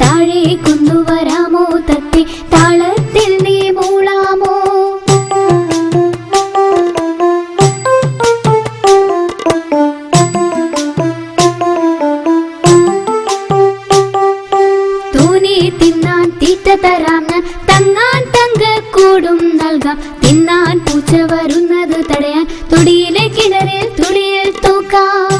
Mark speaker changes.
Speaker 1: താഴെ കൊണ്ടുവരാമോ തത്തെ താളത്തിൽ നീ മൂളാമോ? തൂനെ തിന്നാൻ തീറ്റ തരാം ഞാൻ, തങ്ങാൻ തങ്കക്കൂടും നൽകാം. തിന്നാൻ പൂച്ച വരുന്നത് തടയാൻ തൊടിയിലെ കിണറിൽ തുടിയിൽ തൂക്കാം.